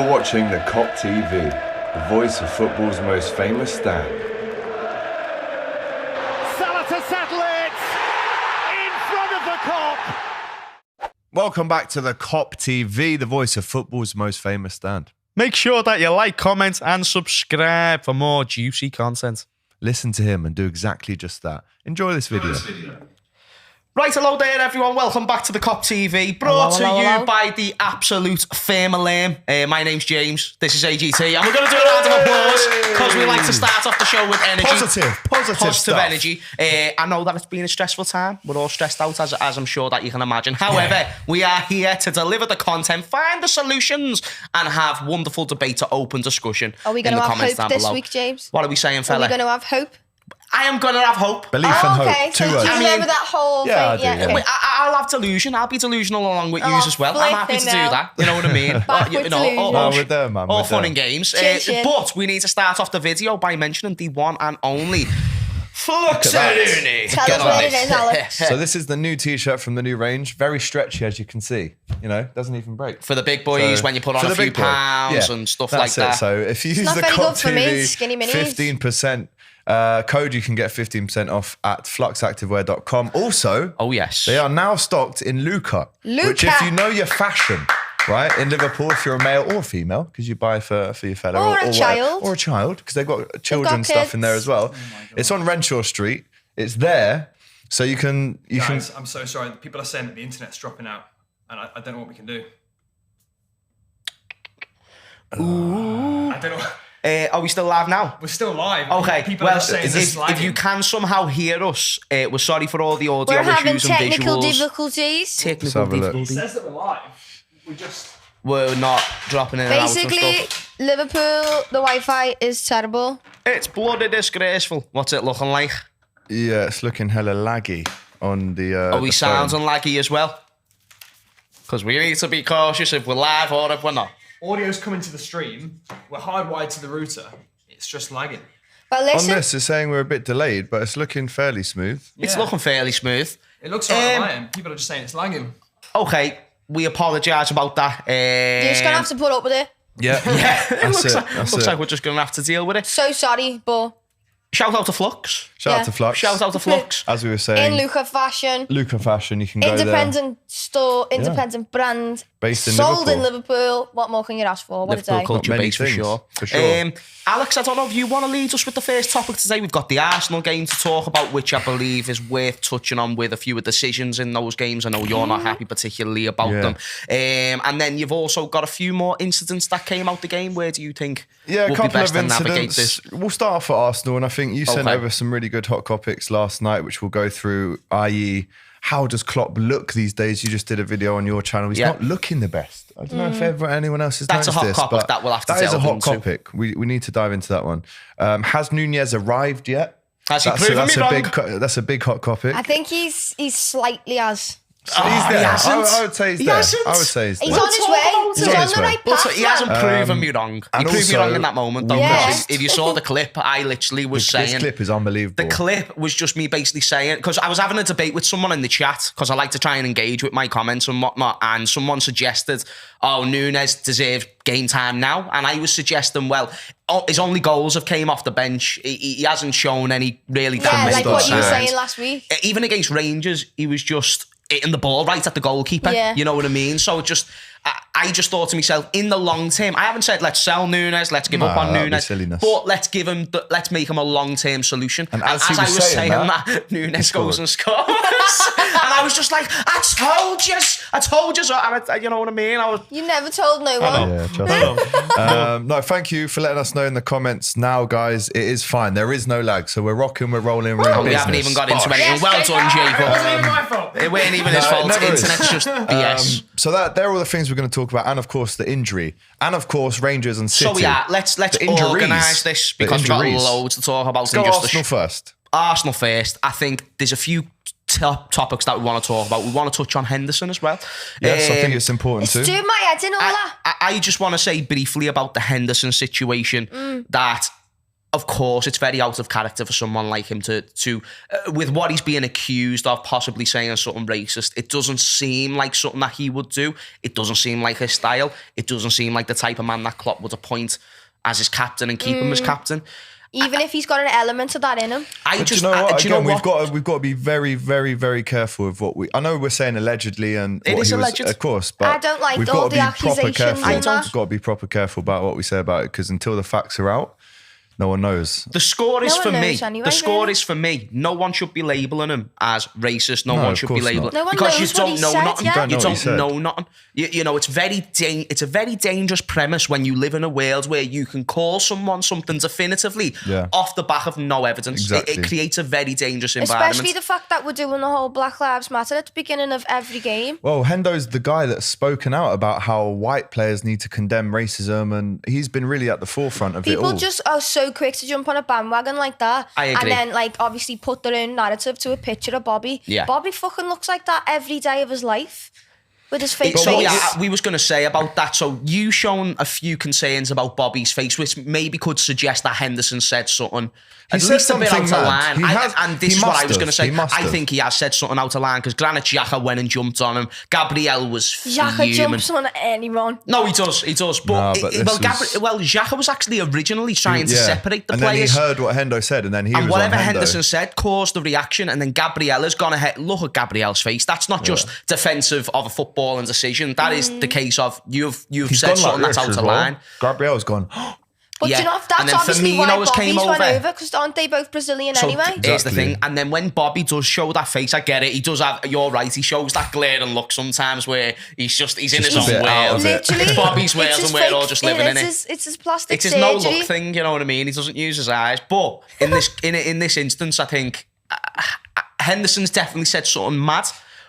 You're watching the Kop TV, the voice of football's most famous stand. Salah to settle it in front of the Kop. Welcome back to the Kop TV, the voice of football's most famous stand. Make sure that you like, comment and subscribe for more juicy content. Listen to him and do exactly just that. Enjoy this video. Right, hello there everyone, welcome back to the Kop TV, brought to you by the absolute family. My name's James, this is AGT, and we're going to do a round of applause because we like to start off the show with energy. Positive stuff. Energy. I know that it's been a stressful time, we're all stressed out as I'm sure that you can imagine. However, we are here to deliver the content, find the solutions, and have wonderful debate to open discussion. Are we going to have hope this week, James? What are we saying, fella? Are we going to have hope? I am going to have hope. Belief and hope. Okay, so do you remember that whole thing? I do. I'll have delusion. I'll be delusional along with you as well. I'm happy to do that. You know what I mean? We're there, man. All fun and games. But we need to start off the video by mentioning the one and only Fluxaluni. Tell us what it is, Alex. So this is the new t-shirt from the new range. Very stretchy, as you can see. You know, doesn't even break. For the big boys, when you put on a few pounds and stuff like that. So if you use the Kop TV, 15%. Code, you can get 15% off at fluxactivewear.com. Also, they are now stocked in Luca. Which, if you know your fashion, right, in Liverpool, if you're a male or female, because you buy for your fella or a child, because they've got children's stuff in there as well. It's on Renshaw Street. It's there, so you can. Guys, I'm so sorry. People are saying that the internet's dropping out, and I don't know what we can do. I don't know. Are we still live now? We're still live. Okay, People are saying if you can somehow hear us, we're sorry for all the audio issues and visuals. We're having technical difficulties. Technical difficulties. It says that we're live. We're not dropping in Basically, and out and stuff. Liverpool, the Wi-Fi is terrible. It's bloody disgraceful. What's it looking like? Yeah, it's looking hella laggy on the Are we sounding laggy as well? Because we need to be cautious if we're live or if we're not. Audio's coming to the stream. We're hardwired to the router. It's just lagging. But listen, on this, it's saying we're a bit delayed, but it's looking fairly smooth. It's looking fairly smooth. It looks alright on my end. People are just saying it's lagging. Okay, we apologise about that. You're just going to have to put up with it. Yeah. It looks like we're just going to have to deal with it. So sorry, but... Shout out to Flux. Shout out to Flux. Shout out to Flux. As we were saying. In Luca fashion. Luca fashion, you can go independent store, independent brand. Based in Sold Liverpool. in Liverpool. What more can you ask for? What Liverpool a day. culture base for sure. Alex, I don't know if you want to lead us with the first topic today. We've got the Arsenal game to talk about, which I believe is worth touching on with a few of the decisions in those games. I know you're not happy particularly about them. And then you've also got a few more incidents that came out the game. Where do you think a would couple be best of to navigate incidents. this? We'll start off at Arsenal, and I think you sent over some really good hot topics last night, which we'll go through, i.e., how does Klopp look these days? You just did a video on your channel. He's not looking the best. I don't know if anyone else has noticed this. That's a hot topic that we'll have to delve into. That is a hot topic. We need to dive into that one. Has Nunez arrived yet? Has he proven me wrong? That's a big hot topic. I think he's slightly as... So he's there. I would say he's there. Hasn't. I would say he's there. He's on his way. He's on the right path. He hasn't proven me wrong. He proved me wrong in that moment, though. Yes. If you saw the clip, I literally was saying... This clip is unbelievable. The clip was just me basically saying... Because I was having a debate with someone in the chat, because I like to try and engage with my comments and whatnot, and someone suggested, Nunez deserves game time now. And I was suggesting, well, his only goals have came off the bench. He hasn't shown any really damn like what you were saying last week. Even against Rangers, he was just... hitting the ball right at the goalkeeper. You know what I mean? So it just, I just thought to myself, in the long term, I haven't said let's sell Nunez, let's give up on Nunez, but let's give him, let's make him a long-term solution. And as I was saying that, Nunez goes and scores. And I was just like, I told you so. You know what I mean? You never told no one. Yeah, trust me. No, thank you for letting us know in the comments. Now, guys, it is fine. There is no lag, so we're rocking, we're rolling, we're in business. We haven't even got into anything. Well done, Jacob. It wasn't even my fault. It wasn't even his fault. The internet's just BS. So they're all the things we're going to talk about, and of course the injury, and of course Rangers and City. So yeah, let's organise this because we've got loads to talk about. Let's go Arsenal first. Arsenal first. I think there's a few topics that we want to talk about. We want to touch on Henderson as well. Yes, I think it's important too. It's doing my head in all that. I just want to say briefly about the Henderson situation that of course, it's very out of character for someone like him to with what he's being accused of, possibly saying something racist. It doesn't seem like something that he would do. It doesn't seem like his style. It doesn't seem like the type of man that Klopp would appoint as his captain and keep him as captain. Even if he's got an element of that in him. Do you know what? Again, we've got to be very, very, very careful with what we. I know we're saying allegedly, and it is alleged, of course. But I don't like we've all got to the be proper accusations. careful. We've got to be proper careful about what we say about it, because until the facts are out, no one knows. The score is for me. Anyway, the score is for me. No one should be labelling him as racist. No one should be labelling no one because knows you don't know nothing. Yeah. You don't know nothing. You know, it's a very dangerous premise when you live in a world where you can call someone something definitively off the back of no evidence. Exactly. It creates a very dangerous environment. Especially the fact that we're doing the whole Black Lives Matter at the beginning of every game. Well, Hendo's the guy that's spoken out about how white players need to condemn racism, and he's been really at the forefront of it all. People just are so quick to jump on a bandwagon like that. I agree. And then, like, obviously put their own narrative to a picture of Bobby. Yeah. Bobby fucking looks like that every day of his life. With his face. So yeah, we was going to say about that. So you shown a few concerns about Bobby's face, which maybe could suggest that Henderson said something at least a bit out of line. And this is what I was going to say. I think he has said something out of line, because Granit Xhaka went and jumped on him. Gabriel was Xhaka jumps on anyone. No, he does. But Xhaka was actually originally trying to separate the players. And then he heard what Hendo said, and then he was whatever on Hendo. Henderson said caused the reaction, and then Gabriel has gone ahead. Look at Gabriel's face. That's not just defensive of a footballing decision. That is the case of you've said something that's out of line. Gabriel's gone. But you know, that's obviously why Bobby's came went over, because aren't they both Brazilian anyway? Here's the thing. And then when Bobby does show that face, I get it. He does have, you're right, he shows that glaring look sometimes where he's in his own world. Literally. It's Bobby's world and we're all just living in it. It's his plastic surgery. It's his no look thing, you know what I mean? He doesn't use his eyes. But in this instance, I think Henderson's definitely said something mad.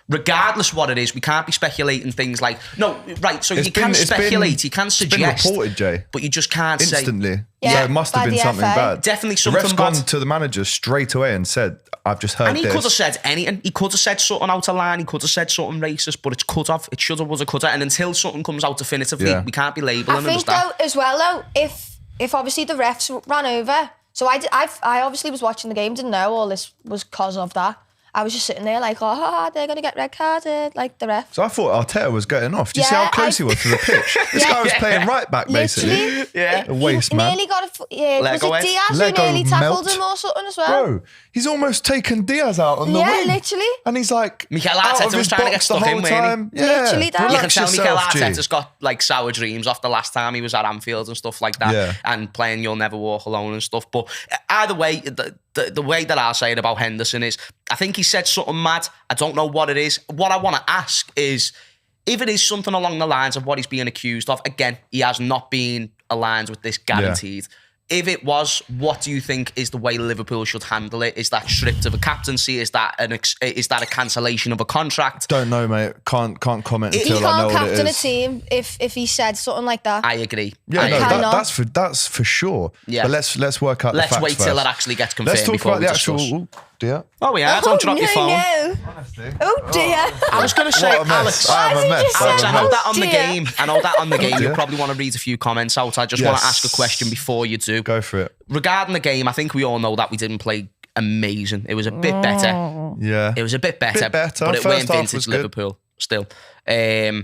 Regardless what it is, we can't be speculating things like, no, right, so you can speculate, you can suggest. It's been reported, Jay. But you just can't say. Instantly. So it must have been something bad. Definitely something bad. The ref's gone to the manager straight away and said, I've just heard this. And he could have said anything. He could have said something out of line. He could have said something racist, but it should have, was a could have. And until something comes out definitively, we can't be labelling him as that. As well, though, if obviously the refs ran over, so I obviously was watching the game, didn't know all this was because of that. I was just sitting there like, they're going to get red carded, like the ref. So I thought Arteta was getting off. Do you see how close he was to the pitch? This guy was playing right back, basically. Yeah. A waste, man. He nearly got was it Diaz who nearly tackled him or something as well? Bro, he's almost taken Diaz out on the wing. Yeah, literally. And he's like, Mikel Arteta was trying to get stuck in, time. Yeah. Literally that. You can tell Mikel Arteta's got like sour dreams off the last time he was at Anfield and stuff like that, and playing You'll Never Walk Alone and stuff. But either way, the way that I'll say it about Henderson is, I think he said something mad. I don't know what it is. What I want to ask is, if it is something along the lines of what he's being accused of, again, he has not been aligned with this, guaranteed. If it was, what do you think is the way Liverpool should handle it? Is that stripped of a captaincy? Is that a cancellation of a contract? Don't know, mate. Can't comment until I know what it is. He can't captain a team if he said something like that. I agree. Yeah, that's for sure. Yeah. But let's work out the facts Let's wait till first. it actually gets confirmed. Let's talk before about the actual. Dear. Oh yeah, don't drop your phone. No. Oh dear. I was going to say, Alex. I know that on the game. I know that on the game. You probably want to read a few comments out. I just want to ask a question before you do. Go for it. Regarding the game, I think we all know that we didn't play amazing. It was a bit better. Yeah. It was a bit better. But it weren't vintage Liverpool still. I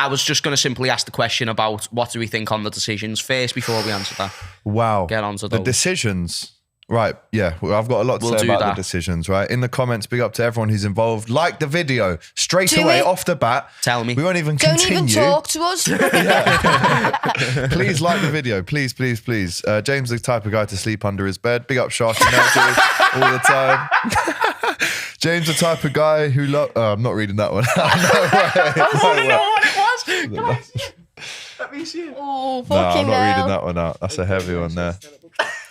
was just going to simply ask the question about what do we think on the decisions first before we answer that. Wow. Get on to those. The decisions. Right, yeah. Well, I've got a lot to say about the decisions, right? In the comments, big up to everyone who's involved. Like the video straight away off the bat. Tell me. We won't even continue. Don't even talk to us. Please like the video. Please, please, please. James is the type of guy to sleep under his bed. Big up Sharky Energy all the time. James the type of guy who I'm not reading that one. I don't know what it was. Can I see it? Let me see it. Oh, no, I'm not hell. reading that one out. That's a heavy one there.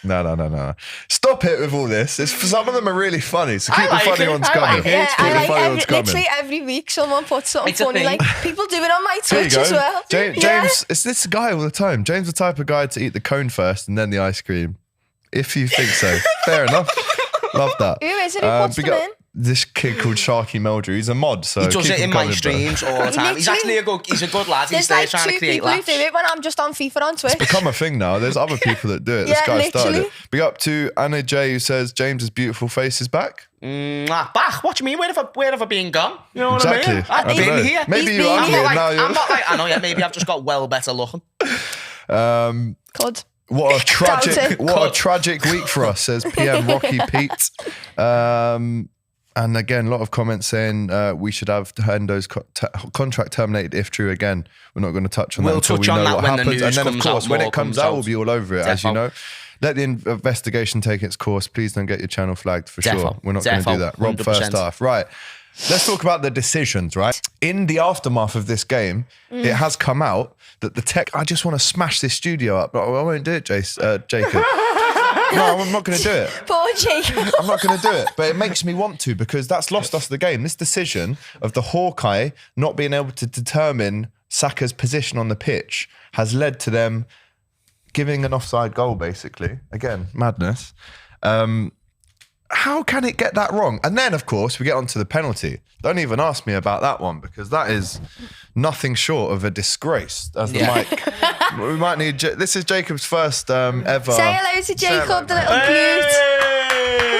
No. Stop it with all this. Some of them are really funny, so keep the funny ones coming. Literally every week someone puts something funny. Like, people do it on my Twitch as well. James, it's this guy all the time. James the type of guy to eat the cone first and then the ice cream. If you think so. Fair enough. Love that. Who is it who puts them in? this kid called Sharky Meldrew. He's a mod, so he does it in my coming, streams all the time. He's actually a good lad. He's there trying to create laughs. There's like 2 people who do it when I'm just on FIFA on Twitch. It's become a thing now. There's other people that do it. This guy started it. Big up to Anna J, who says James's beautiful face is back. Back? What do you mean? Where have I been gone? You know what Exactly. I mean? I've been here. Maybe you are here now. I'm not like, I know, yeah, maybe I've just got well better looking. Good. What a tragic week for us, says PM Rocky Pete. And again, a lot of comments saying we should have Hendo's contract terminated if true. Again, we're not going to touch on that until we know what happens. And then, of course, when it comes out, we'll be all over it, as you know. Let the investigation take its course. Please don't get your channel flagged for sure. We're not going to do that. Rob 100%. First half. Right. Let's talk about the decisions, right? In the aftermath of this game, it has come out that the tech... I just want to smash this studio up, but I won't do it, Jacob. No, I'm not going to do it. Poor Jacob. I'm not going to do it, but it makes me want to because that's lost us the game. This decision of the Hawkeye not being able to determine Saka's position on the pitch has led to them giving an offside goal, basically. Again, madness. How can it get that wrong? And then, of course, we get onto the penalty. Don't even ask me about that one because that is nothing short of a disgrace. As the mic, we might need. This is Jacob's first ever. Say hello to Jacob, the little cute.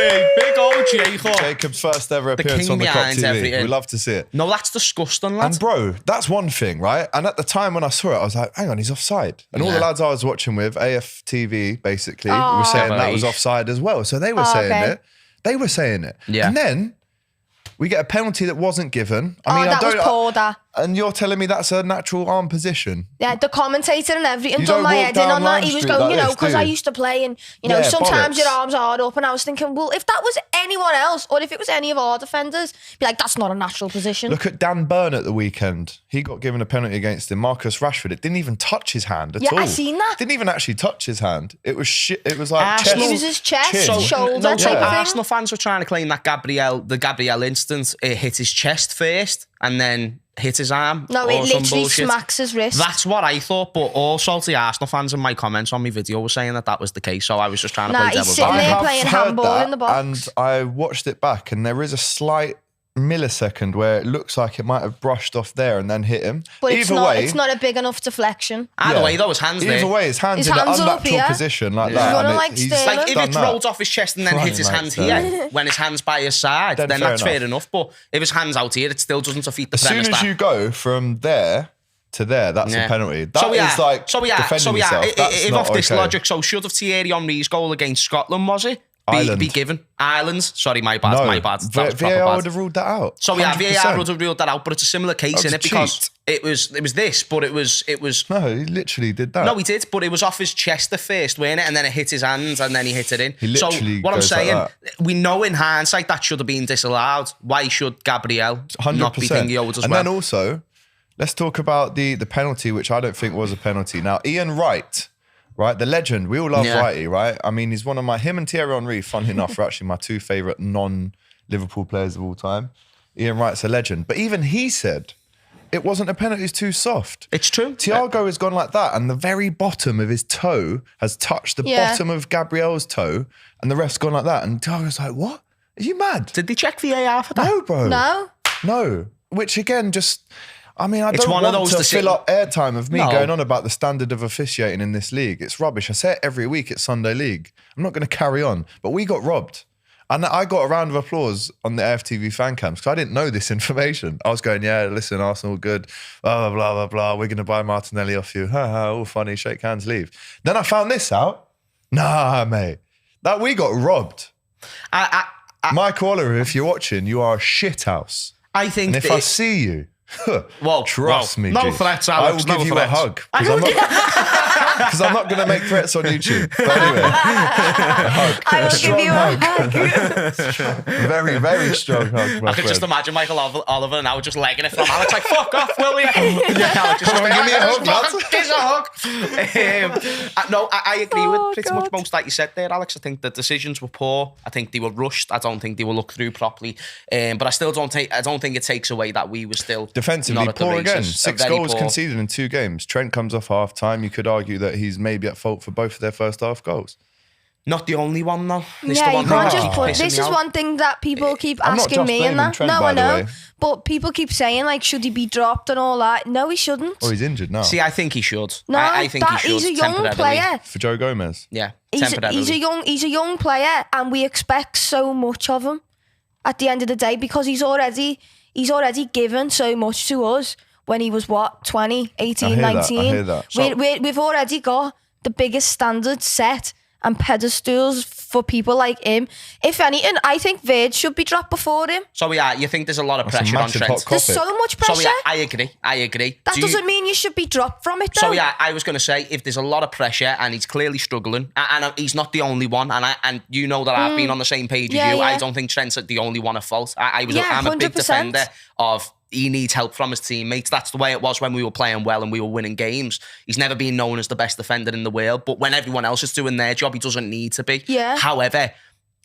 Hey, big old Jacob. Jacob's first ever appearance on the Kop TV. Everything. We love to see it. No, that's disgusting, lad. And bro, that's one thing, right? And at the time when I saw it, I was like, hang on, he's offside. And all the lads I was watching with, AFTV, basically, were saying that was offside as well. So they were saying it. They were saying it. Yeah. And then we get a penalty that wasn't given. I mean, that was poor, that. And you're telling me that's a natural arm position? Yeah, the commentator and everything done my head in on that. He was going, because I used to play and, sometimes your arms are up. And I was thinking, well, if that was anyone else or if it was any of our defenders, be like, that's not a natural position. Look at Dan Burn at the weekend. He got given a penalty against him. Marcus Rashford, it didn't even touch his hand at all. Yeah, I seen that. Didn't even actually touch his hand. It was shit. It was like chest. It was his chest, shoulder type of thing. Arsenal fans were trying to claim that the Gabriel instance, it hit his chest first and then hit his arm. No, it literally smacks his wrist. That's what I thought, but all salty Arsenal fans in my comments on my video were saying that was the case, so I was just trying to play devil's advocate. He's sitting there playing handball in the box. And I watched it back, and there is a slight millisecond where it looks like it might have brushed off there and then hit him. But it's not a big enough deflection. Either way, though, his hands there. Either way, his hands in an unnatural position like that. He's like if it rolled off his chest and then hit his hand here, when his hand's by his side, then that's fair enough. But if his hand's out here, it still doesn't defeat the premise. As soon as you go from there to there, that's a penalty. That is like defending yourself. If off this logic, so should have Thierry Henry's goal against Scotland, was it? Be given. Ireland. Sorry, my bad. My bad. VAR would have ruled that out. So yeah, VAR would have ruled that out, but it's a similar case in it because it was this, but it was. No, he literally did that. No, he did, but it was off his chest at first, weren't it? And then it hit his hands, and then he hit it in. He literally what I'm saying, like we know in hindsight that should have been disallowed. Why should Gabriel 100%. Not be thingy owed as well? And then also, let's talk about the penalty, which I don't think was a penalty. Now, Ian Wright. Right, the legend. We all love Wrighty, right? I mean, he's one of him and Thierry Henry, funny enough, are actually my two favourite non-Liverpool players of all time. Ian Wright's a legend. But even he said, it wasn't a penalty, it's too soft. It's true. Thiago has gone like that, and the very bottom of his toe has touched the bottom of Gabriel's toe, and the ref's gone like that. And Thiago's like, what? Are you mad? Did they check VAR for that? No, bro. No. Which, again, just... I mean, I don't want to fill up airtime of me going on about the standard of officiating in this league. It's rubbish. I say it every week at Sunday League. I'm not going to carry on. But we got robbed. And I got a round of applause on the AFTV fan cams because I didn't know this information. I was going, yeah, listen, Arsenal good, blah, blah, blah, blah, blah. We're going to buy Martinelli off you. Ha, ha, all funny, shake hands, leave. Then I found this out. Nah, mate. That we got robbed. Mike Waller, if you're watching, you are a shithouse. I think... And if I see you... Well, trust me, no threats, Alex. I will give you a hug because I'm not going to make threats on YouTube. But anyway, a hug. I will give you a hug. Very, very strong hug. I could just imagine Michael Oliver now just legging it from Alex, like, fuck off, will you? Alex, come on, give me a hug, lads. Give a hug. No, I agree with pretty much most that you said there, Alex. I think the decisions were poor. I think they were rushed. I don't think they were looked through properly. But I still don't think it takes away that we were still defensively poor again. 6 goals conceded in 2 games. Trent comes off half time. You could argue that he's maybe at fault for both of their first half goals. Not the only one though. This Yeah, the one you can't thing that just keeps put. pissing This me is out. one thing that people keep I'm not asking just me blaming and that. Trent, No, by I the know. way. But people keep saying like, should he be dropped and all that? No, he shouldn't. Oh, he's injured now. See, I think he should. No, I think he should. he's a young temporarily. player. For Joe Gomez. Yeah, He's temporarily. he's a young player, and we expect so much of him. At the end of the day, because he's already given so much to us when he was what 20, 18, I hear 19. that, I hear that. We've already got the biggest standards set and pedestals for people like him. If anything, I think Virg should be dropped before him. So yeah, you think there's a lot of That's a pressure on massive Trent? hot There's so much pressure. So yeah, I agree. That doesn't mean you should be dropped from it though. So yeah, I was going to say, if there's a lot of pressure and he's clearly struggling, and he's not the only one, and you know that I've been on the same page Yeah, as you, yeah. I don't think Trent's the only one at fault. I'm a big 100%. defender of he needs help from his teammates. That's the way it was when we were playing well and we were winning games. He's never been known as the best defender in the world, but when everyone else is doing their job, he doesn't need to be. Yeah. However,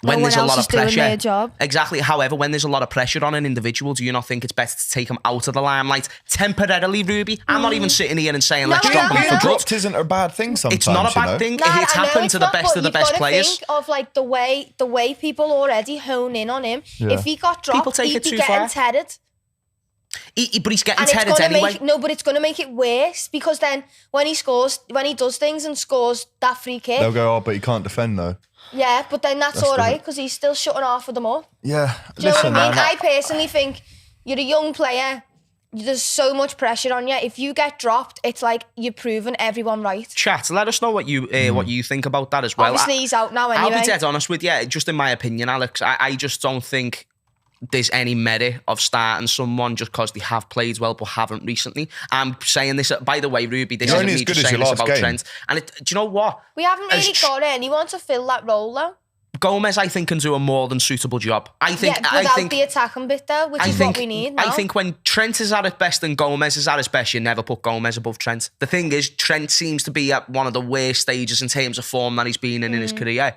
when No there's one a lot else of is doing pressure, their job. Exactly. However, when there's a lot of pressure on an individual, do you not think it's better to take him out of the limelight temporarily, Ruby? I'm not even sitting here and saying let's No, drop no, him no. for good. Dropped isn't a bad thing sometimes. It's not a bad you know? thing. Nah, It's I know happened it's to the not, best but of the you've best gotta players. Think of like the way people already hone in on him. Yeah. If he got People dropped, take he'd it be too getting far. tethered. But he's getting And it's tethered gonna anyway. but it's going to make it worse because then when he does things and scores that free kick, They'll go, oh, but he can't defend though. yeah, but then that's all right because he's still shutting off of them all. Yeah. Do you know what I mean? man, I personally think you're a young player. There's so much pressure on you. If you get dropped, it's like you're proving everyone right. Chat, let us know what you think about that as well. Obviously, he's out now anyway. I'll be dead honest with you. Just in my opinion, Alex, I just don't think there's any merit of starting someone just because they have played well but haven't recently. I'm saying this, by the way, Ruby, this You're isn't only me as good just as saying your this last about game. Trent. And do you know what? We haven't As really got anyone to fill that role though. Gomez, I think, can do a more than suitable job. I think. Yeah, without the attacking bit though, which is what we need now. I think when Trent is at his best and Gomez is at his best, you never put Gomez above Trent. The thing is, Trent seems to be at one of the worst stages in terms of form that he's been in his career.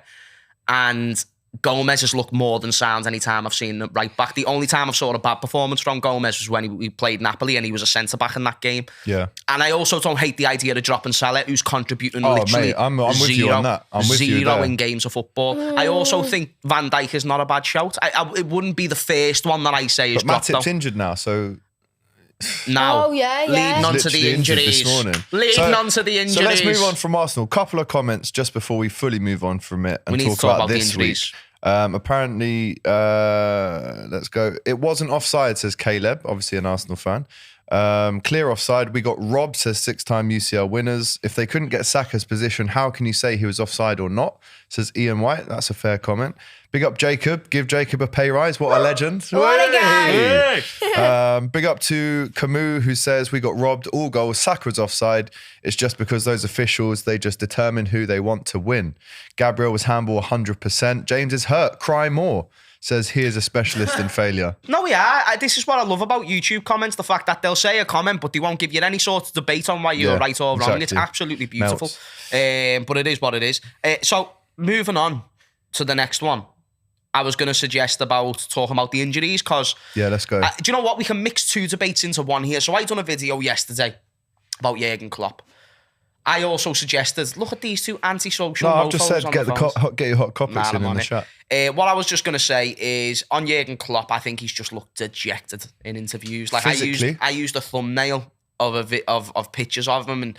And Gomez has looked more than sound any time I've seen him right back. The only time I've saw a bad performance from Gomez was when he played Napoli and he was a centre-back in that game. Yeah. And I also don't hate the idea of dropping Salah, who's contributing Oh, literally mate, I'm with you on that. I'm with you zero there. in games of football. I also think Van Dijk is not a bad shout. It wouldn't be the first one that I say is But dropped Matip's though. injured now, so Now, Oh, yeah. leading on to literally the injured injuries. this morning. Leading on to the injuries. So let's move on from Arsenal. Couple of comments just before we fully move on from it and We need to talk about the this week. injuries. Apparently, let's go. It wasn't offside, says Caleb, obviously an Arsenal fan. Clear offside. We got robbed, says 6-time UCL winners. If they couldn't get Saka's position, how can you say he was offside or not? Says Ian White. That's a fair comment. Big up Jacob. Give Jacob a pay rise. What a legend. What a guy. Big up to Camus, who says we got robbed. All goals. Saka was offside. It's just because those officials, they just determine who they want to win. Gabriel was handball 100%. James is hurt. Cry more. Says he is a specialist in failure. No, yeah. This is what I love about YouTube comments. The fact that they'll say a comment, but they won't give you any sort of debate on why you're right or wrong. exactly. It's absolutely beautiful. Melts. But it is what it is. So moving on to the next one. I was going to suggest about talking about the injuries because... Yeah, let's go. Do you know what? We can mix two debates into one here. So I done a video yesterday about Jurgen Klopp. I also suggested, look at these two antisocial No, I've just mofos said on get the phones. get your hot Kopics Nah, I'm in on the it. chat. What I was just going to say is on Jurgen Klopp, I think he's just looked dejected in interviews. Like Physically? I used a thumbnail of pictures of him, and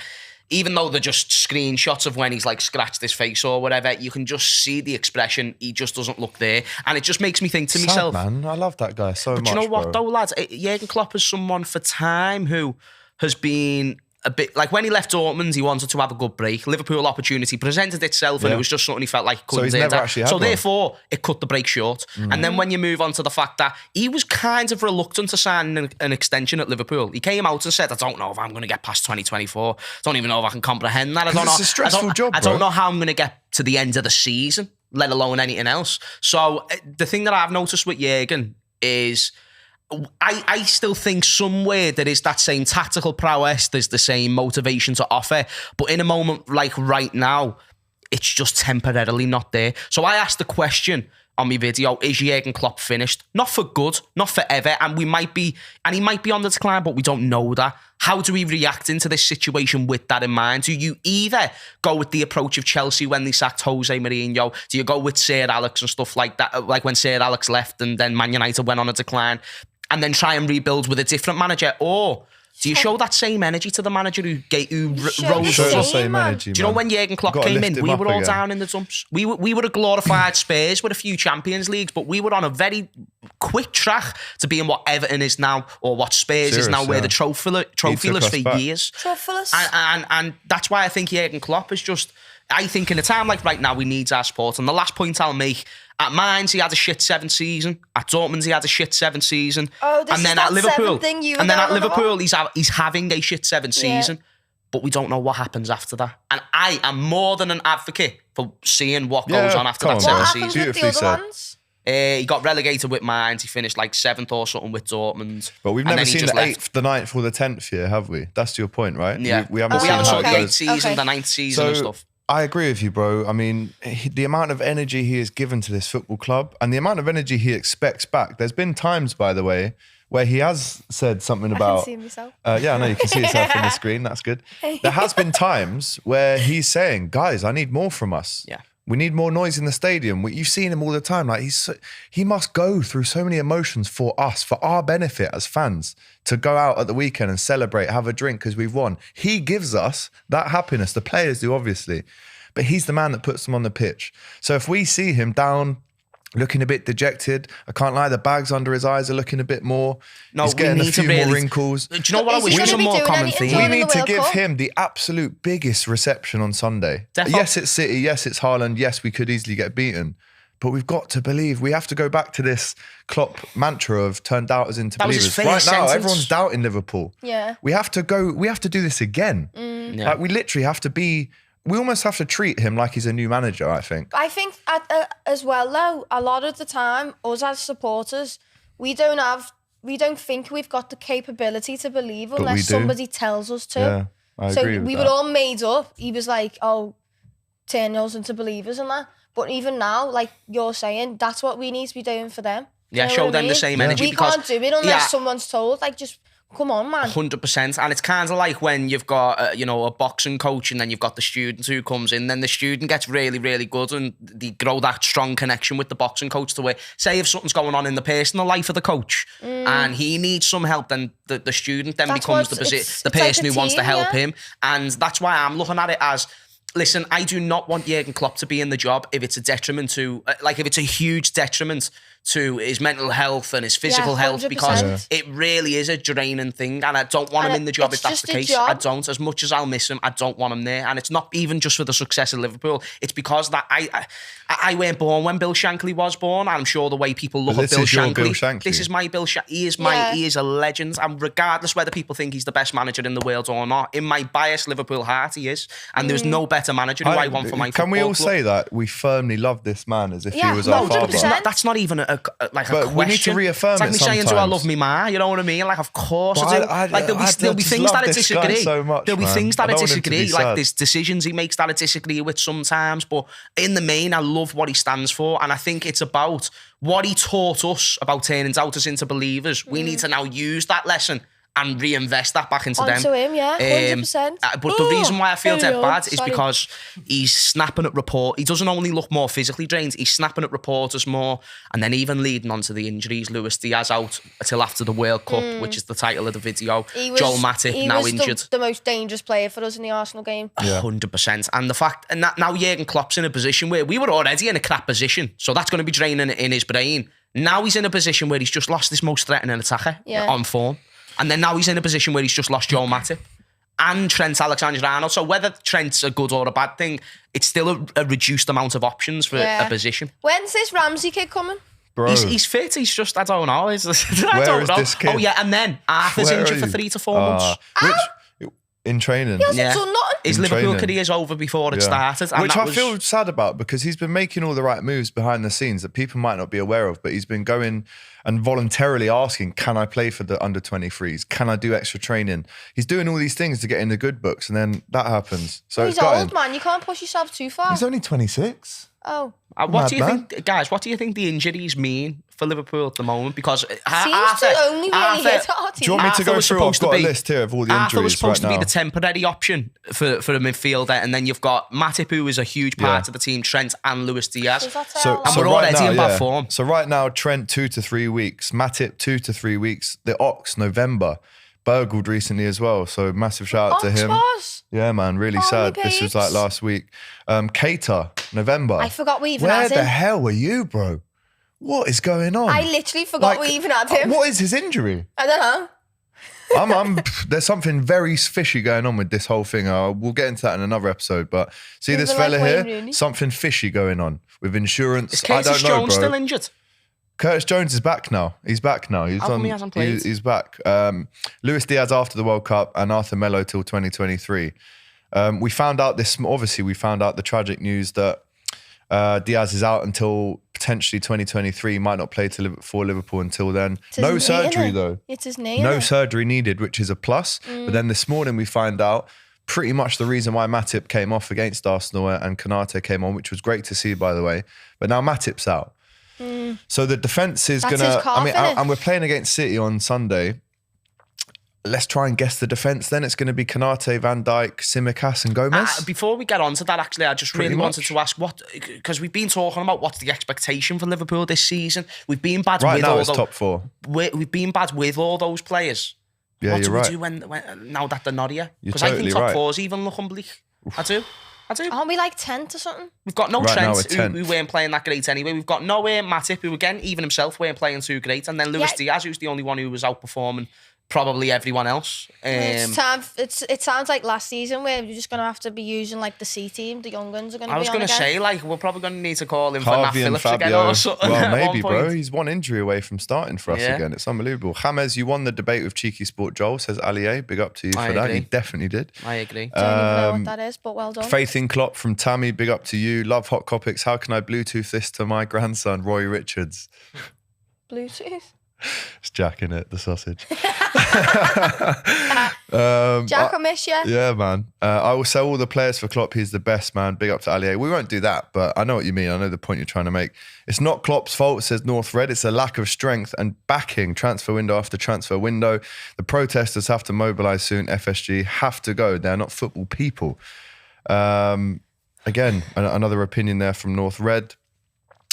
even though they're just screenshots of when he's like scratched his face or whatever, you can just see the expression. He just doesn't look there, and it just makes me think to myself, man, I love that guy so much. do you know what bro. though, lads? Jurgen Klopp is someone for time who has been a bit like when he left Dortmund, he wanted to have a good break. Liverpool opportunity presented itself, and Yeah. it was just something he felt like he couldn't he's do. never actually had So one. therefore, it cut the break short. And then when you move on to the fact that he was kind of reluctant to sign an extension at Liverpool, he came out and said, "I don't know if I'm going to get past 2024. Don't even know if I can comprehend that. I don't know. It's a stressful job, I don't bro. know how I'm going to get to the end of the season, let alone anything else." So the thing that I've noticed with Jurgen is, I still think somewhere there is that same tactical prowess, there's the same motivation to offer, but in a moment like right now, it's just temporarily not there. So I asked the question on my video, is Jurgen Klopp finished? Not for good, not forever, and he might be on the decline, but we don't know that. How do we react into this situation with that in mind? Do you either go with the approach of Chelsea when they sacked Jose Mourinho? Do you go with Sir Alex and stuff like that, like when Sir Alex left and then Man United went on a decline, and then try and rebuild with a different manager? Or do you show that same energy to the manager who rose the up? same energy, Do you know when Jurgen Klopp came in, we were all down in the dumps. We were a glorified Spurs with a few Champions Leagues, but we were on a very quick track to being what Everton is now, or what Spurs is now, where the trophyless for years. Trophyless. And that's why I think Jurgen Klopp is just... I think in a time like right now, we need our support. And the last point I'll make, at Mainz, he had a shit 7th season. At Dortmund, he had a shit 7th season. Oh, this and then is at Liverpool, thing you and then at Liverpool, he's having a shit 7th season. But we don't know what happens after that. And I am more than an advocate for seeing what goes on after that 7th season. What happens with the other ones? He got relegated with Mainz. He finished like 7th or something with Dortmund. But we've never seen the 8th, the 9th, or the 10th year, have we? That's your point, right? Yeah. We haven't seen how it the 8th goes. season, the 9th season and stuff. I agree with you, bro. I mean, the amount of energy he has given to this football club and the amount of energy he expects back. There's been times, by the way, where he has said something about... I can see myself. Yeah, I know you can see yourself on the screen. That's good. There has been times where he's saying, guys, I need more from us. Yeah. We need more noise in the stadium. You've seen him all the time. Like he must go through so many emotions for us, for our benefit as fans, to go out at the weekend and celebrate, have a drink because we've won. He gives us that happiness. The players do, obviously, but he's the man that puts them on the pitch. So if we see him down, looking a bit dejected, I can't lie, the bags under his eyes are looking a bit more. No, he's getting a few more wrinkles. Do you know what I wish was a more common theme? We need to give him the absolute biggest reception on Sunday. Yes, it's City. Yes, it's Haaland. Yes, we could easily get beaten. But we've got to believe. We have to go back to this Klopp mantra of turn doubters into believers. Right now, everyone's doubting Liverpool. Yeah. We have to do this again. Yeah. Like we literally have to be... We almost have to treat him like he's a new manager, I think. I think as well, though, a lot of the time, us as supporters, we don't think we've got the capability to believe unless somebody tells us to. Yeah, I agree with we that. were all made up. He was like, oh, turn us into believers and that. But even now, like you're saying, that's what we need to be doing for them. Yeah, show them the same energy. We can't do it unless someone's told. Like, just... Come on, man. 100%. And it's kind of like when you've got, a boxing coach and then you've got the student who comes in, then the student gets really, really good and they grow that strong connection with the boxing coach to where, say if something's going on in the personal life of the coach and he needs some help, then the student then becomes the person who wants to help him. And that's why I'm looking at it as... Listen, I do not want Jurgen Klopp to be in the job if it's a detriment to, if it's a huge detriment to his mental health and his physical health, because it really is a draining thing, and I don't want him in the job if that's the case. I don't. As much as I'll miss him, I don't want him there. And it's not even just for the success of Liverpool. It's because that I weren't born when Bill Shankly was born, and I'm sure the way people look at Bill Shankly, this is my Bill Shankly. He is a legend, and regardless whether people think he's the best manager in the world or not, in my biased Liverpool heart, he is. And there's no better manager who I want for my football Can we all club. say that we firmly love this man as if he was our father? That's not even a question. We need to reaffirm it's like me saying, do I love me ma? You know what I mean? Like, of course I do. There'll be things that I disagree. There'll be things that I disagree. Like, there's decisions he makes that I disagree with sometimes. But in the main, I love what he stands for. And I think it's about what he taught us about turning doubters into believers. We need to now use that lesson and reinvest that back into them. Onto him, yeah, 100%. But the reason why I feel dead bad is because he's snapping at He doesn't only look more physically drained, he's snapping at reporters more, and then even leading on to the injuries. Luis Diaz out until after the World Cup, which is the title of the video. Joel Matip now injured. The most dangerous player for us in the Arsenal game. 100%. And the fact, and that now Jurgen Klopp's in a position where we were already in a crap position, so that's going to be draining in his brain. Now he's in a position where he's just lost his most threatening attacker on form. And then now he's in a position where he's just lost Joel Matip and Trent Alexander-Arnold. So whether Trent's a good or a bad thing, it's still a reduced amount of options for a position. When's this Ramsey kid coming? Bro. He's fit. He's just, I don't know. Where is this kid? Oh, yeah. And then Arthur's injured for 3 to 4 months. In training. He hasn't done nothing. His Liverpool career's over before it started. And which I feel sad about, because he's been making all the right moves behind the scenes that people might not be aware of, but he's been going and voluntarily asking, can I play for the under-23s? Can I do extra training? He's doing all these things to get in the good books, and then that happens. So he's old, man. You can't push yourself too far. He's only 26. Oh. What do you think, guys? What do you think the injuries mean for Liverpool at the moment? Because seems to only really hit our team. Do you want me to go through? I've got a list here of all the injuries Arthur was supposed right to now. be the temporary option for a midfielder, and then you've got Matip, who is a huge part of the team, Trent and Luis Diaz. So we're already in bad form. So right now, Trent 2 to 3 weeks, Matip 2 to 3 weeks, the Ox November, burgled recently as well. So massive shout out to him. Yeah, man, really sad. This was like last week. Keita, November. I forgot we even Where had him. the hell were you, bro? What is going on? I literally forgot we even had him. What is his injury? I don't know. There's something very fishy going on with this whole thing. We'll get into that in another episode. But see this fella here? Rooney. Something fishy going on with insurance. Is Curtis Jones still injured? Curtis Jones is back now. He's back now. How come he hasn't played? He's back. Luis Diaz after the World Cup and Arthur Melo till 2023. We found out the tragic news that Diaz is out until potentially 2023. Might not play for Liverpool until then. No surgery though. It's his knee. No surgery needed, which is a plus. But then this morning we find out pretty much the reason why Matip came off against Arsenal and Konate came on, which was great to see, by the way. But now Matip's out. So the defence is going to... and we're playing against City on Sunday. Let's try and guess the defence then. It's going to be Konate, Van Dijk, Tsimikas and Gomez. Before we get on to that, actually, I just wanted to ask because we've been talking about what's the expectation for Liverpool this season. We've been bad right with now all it's top four. We've been bad with all those players. Yeah, what you're right. do we do when now that they're not here? Because Totally I think top right. four's even looking bleak. I do. Aren't we like 10th or something? We've got no Right now Trent, we're who weren't playing that great anyway. We've got no Matip, who again, even himself, weren't playing too great. And then Luis Diaz, who's the only one who was outperforming probably everyone else. It sounds like last season where you're just going to have to be using like the C team. The young guns are going to be on I was going to say, like, we're probably going to need to call him for Nat Phillips again or something. Well, maybe, bro. He's one injury away from starting for us again. It's unbelievable. James, you won the debate with Cheeky Sport Joel, says Alier. Big up to you for that. He definitely did. I agree. I don't even know what that is, but well done. Faith in Klopp from Tammy. Big up to you. Love hot Kopics. How can I Bluetooth this to my grandson, Roy Richards? Bluetooth? It's Jack in it, the sausage. Jack, I miss you. Yeah, man. I will sell all the players for Klopp. He's the best, man. Big up to Alier. We won't do that, but I know what you mean. I know the point you're trying to make. It's not Klopp's fault, says North Red. It's a lack of strength and backing. Transfer window after transfer window. The protesters have to mobilise soon. FSG have to go. They're not football people. Again, another opinion there from North Red.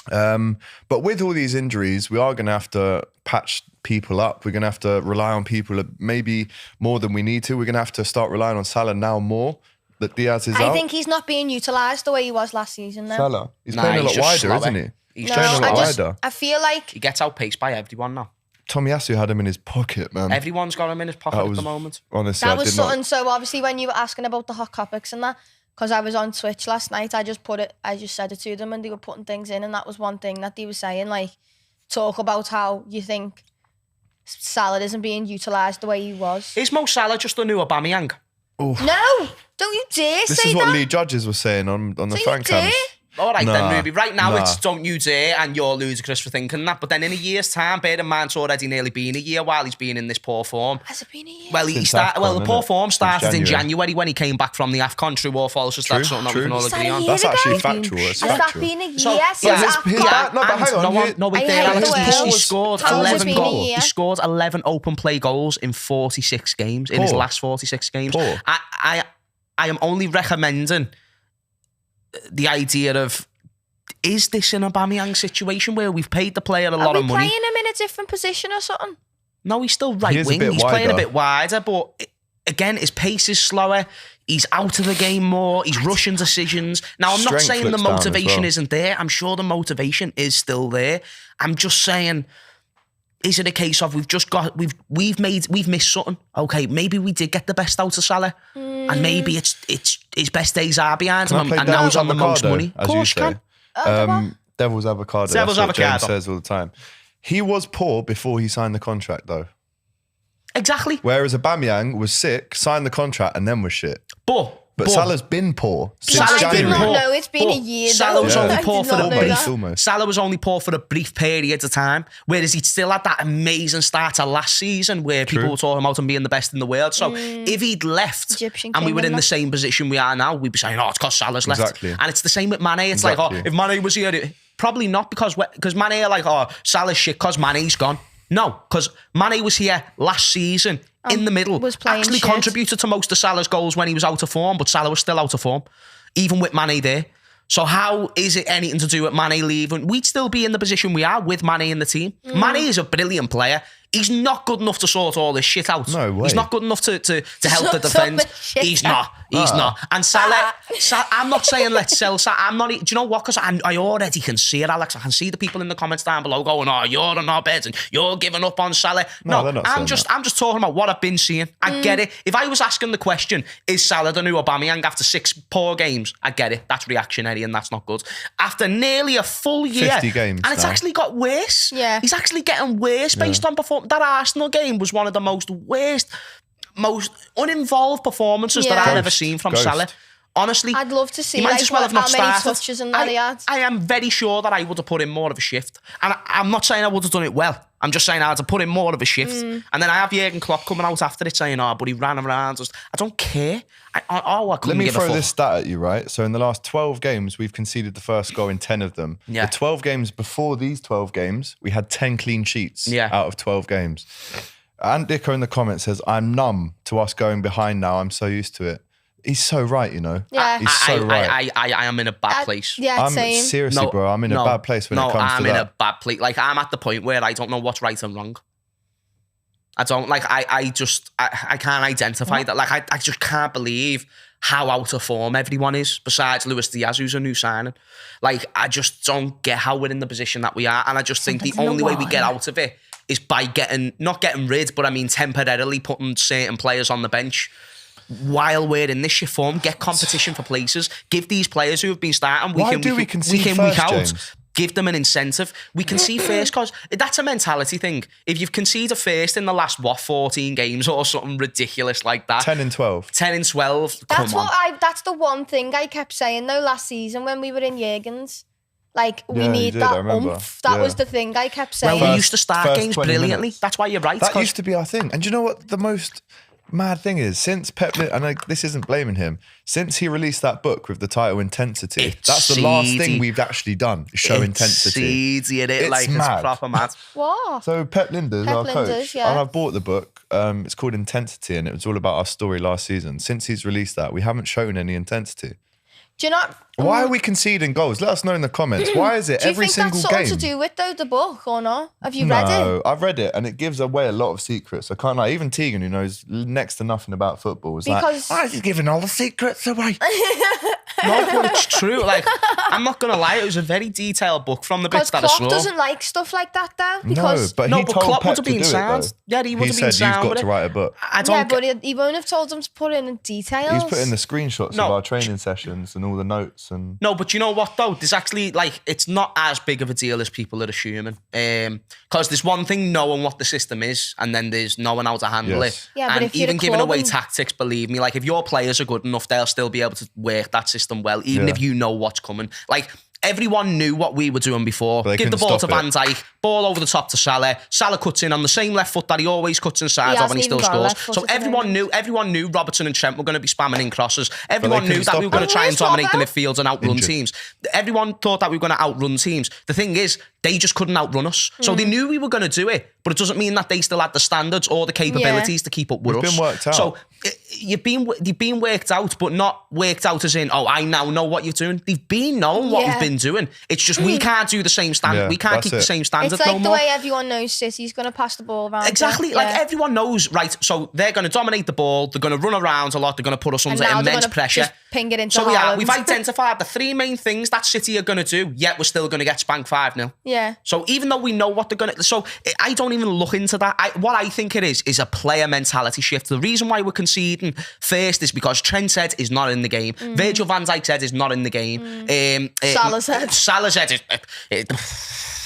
But with all these injuries, we are going to have to patch people up. We're going to have to rely on people maybe more than we need to. We're going to have to start relying on Salah now more that Diaz is out. I think he's not being utilised the way he was last season though. Salah? He's playing a lot wider, isn't he? He's playing a lot wider. I feel like... He gets outpaced by everyone now. Tomiyasu had him in his pocket, man. Everyone's got him in his pocket at the moment. Honestly, that was something. So obviously when you were asking about the hot Kopics and that, because I was on Twitch last night, I just said it to them and they were putting things in, and that was one thing that they were saying, like, talk about how you think Salah isn't being utilised the way he was. Is Mo Salah just a new Aubameyang? No, don't you dare say that. This is what Lee Judges was saying on the fan cams. All right then, Ruby. Right now it's don't you dare, and you're ludicrous for thinking that. But then in a year's time, bear in mind it's already nearly been a year while he's been in this poor form. Has it been a year? Well, the poor form started in January when he came back from the AFCON. True or false? Just that's something that we can all agree on. That's actually factual. It's Has factual. that been a year Hang on. Wait there, Alex. He scored How has it 11 been a goals. year? He scored 11 open play goals in 46 games in his last 46 games. I am only recommending the idea of, is this an Aubameyang situation where we've paid the player a lot of money? Are we playing him in a different position or something? No, he's still right wing. He's playing a bit wider, but again, his pace is slower. He's out of the game more. He's rushing decisions. Now, I'm not saying the motivation isn't there. I'm sure the motivation is still there. I'm just saying, is it a case of we've missed something? Okay, maybe we did get the best out of Salah, and maybe it's his best days are behind him, and now he's on the most money. Of course, you can. Devil's avocado. Devil's That's what avocado. James says all the time. He was poor before he signed the contract, though. Exactly. Whereas Aubameyang was sick, signed the contract, and then was shit. But But Salah's been poor since I January. did not know it's been a year. Salah was only I poor did for not a know brief. that. Almost. Salah was only poor for a brief period of time, whereas he still had that amazing start to last season where people were talking about him being the best in the world. So if he'd left Egyptian and we were king in the and same position we are now, we'd be saying, oh, it's because Salah's left. Exactly. And it's the same with Mane. It's like, oh, Exactly. if Mane was here, probably not because Mane are like, oh, Salah's shit because Mane's gone. No, because Mane was here last season in the middle, was playing actually shit. contributed to most of Salah's goals when he was out of form, but Salah was still out of form, even with Mane there. So how is it anything to do with Mane leaving? We'd still be in the position we are with Mane in the team. Mane is a brilliant player. He's not good enough to sort all this shit out. No way. He's not good enough to help the Sort defence. all this shit He's not. He's not. And Salah, I'm not saying let's sell Salah. I'm not. Do you know what? Because I already can see it, Alex. I can see the people in the comments down below going, "Oh, you're on our beds and you're giving up on Salah." No, No, they're not I'm saying just talking about what I've been seeing. I get it. If I was asking the question, is Salah the new Aubameyang after 6 poor games? I get it. That's reactionary and that's not good. After nearly a full year, 50 games and it's now. actually got worse. Yeah. He's actually getting worse based on performance. That Arsenal game was one of the most uninvolved performances that I've ever seen from Salah. Honestly, I'd love to see he might like, as well have not how many started. touches and that he had. I am very sure that I would have put in more of a shift. And I'm not saying I would have done it well. I'm just saying I had to put in more of a shift. And then I have Jurgen Klopp coming out after it saying, oh, but he ran around. I don't care. I couldn't Let me give a throw fuck. this stat at you, right? So in the last 12 games, we've conceded the first goal in 10 of them. Yeah. The 12 games before these 12 games, we had 10 clean sheets out of 12 games. And Dicko in the comments says, I'm numb to us going behind now. I'm so used to it. He's so right, you know. Yeah. He's so right. I am in a bad place. Yeah, I'm same. seriously, bro. I'm in a bad place when it comes to I'm in that. a bad place. Like, I'm at the point where I don't know what's right and wrong. I don't, like, I can't identify that. Like, I just can't believe how out of form everyone is, besides Luis Diaz, who's a new signing. Like, I just don't get how we're in the position that we are. And I just think the only way we get out of it is by not getting rid, but I mean temporarily putting certain players on the bench while we're in this shit form. Get competition for places. Give these players who have been starting week in, week out. James? Give them an incentive. We can see first, because that's a mentality thing. If you've conceded first in the last, 14 games or something ridiculous like that. 10 and 12. 10 and 12. That's the one thing I kept saying though last season when we were in Jurgen's. Like, we need that oomph. That was the thing I kept saying. Well, we used to start games brilliantly. Minutes. That's why you're right. That used to be our thing. And do you know what the most mad thing is? Since Pep, and this isn't blaming him, since he released that book with the title Intensity, that's the last thing we've actually done, is show intensity. It's mad. It's proper mad. What? So Pep Linders, our coach, yeah. and I bought the book. It's called Intensity, and it was all about our story last season. Since he's released that, we haven't shown any intensity. Do you not? Why are we conceding goals? Let us know in the comments. Why is it every single game? Do you think that's something to do with though the book or not? Have you read it? No, I've read it, and it gives away a lot of secrets. I can't lie. Even Tegan, who knows next to nothing about football, was Because- like, "He's giving all the secrets away." No, but it's true. Like, I'm not gonna lie, it was a very detailed book from the bits Because that I saw. Klopp doesn't like stuff like that though. Because but he told Klopp Pep would have to been do sound. it, though. Yeah, he would have been said, sound. "You've got with to it. write a book." I don't. yeah, but he won't have told them to put in the details. He's put in the screenshots of our training sessions and all the notes and. No, but you know what though? There's actually, like, it's not as big of a deal as people are assuming. Because there's one thing knowing what the system is, and then there's knowing how to handle it. Yeah, but and if you're even a giving club away and- tactics, believe me, like, if your players are good enough, they'll still be able to work that system well, even if you know what's coming. Like, everyone knew what we were doing before. But they Give the couldn't ball to stop Van Dijk, ball over the top to Salah. Salah cuts in on the same left foot that he always cuts inside of, and he still scores. So everyone knew Robertson and Trent were going to be spamming in crosses. Everyone knew couldn't that we were stop going to it. try and dominate the Robert? midfield and outrun teams. Everyone thought that we were going to outrun teams. The thing is, they just couldn't outrun us. So they knew we were going to do it, but it doesn't mean that they still had the standards or the capabilities to keep up with us. We've been worked out. So you've been worked out, but not worked out as in, oh, I now know what you're doing. They've been knowing what we've been doing. It's just we can't do the same standard. Yeah, we can't that's keep the it. same standard It's like no the more. way everyone knows City's going to pass the ball around. Exactly. Yeah. Like, everyone knows, right, so they're going to dominate the ball, they're going to run around a lot, they're going to put us under now they're immense gonna pressure. just ping it into So Haaland. we've identified the 3 main things that City are going to do, yet we're still going to get spanked 5-0. Yeah. So even though we know what they're going to... So I don't even look into that. What I think it is a player mentality shift. The reason why we're conceding first is because Trent said is not in the game. Virgil van Dijk said is not in the game. Salah said. Salah said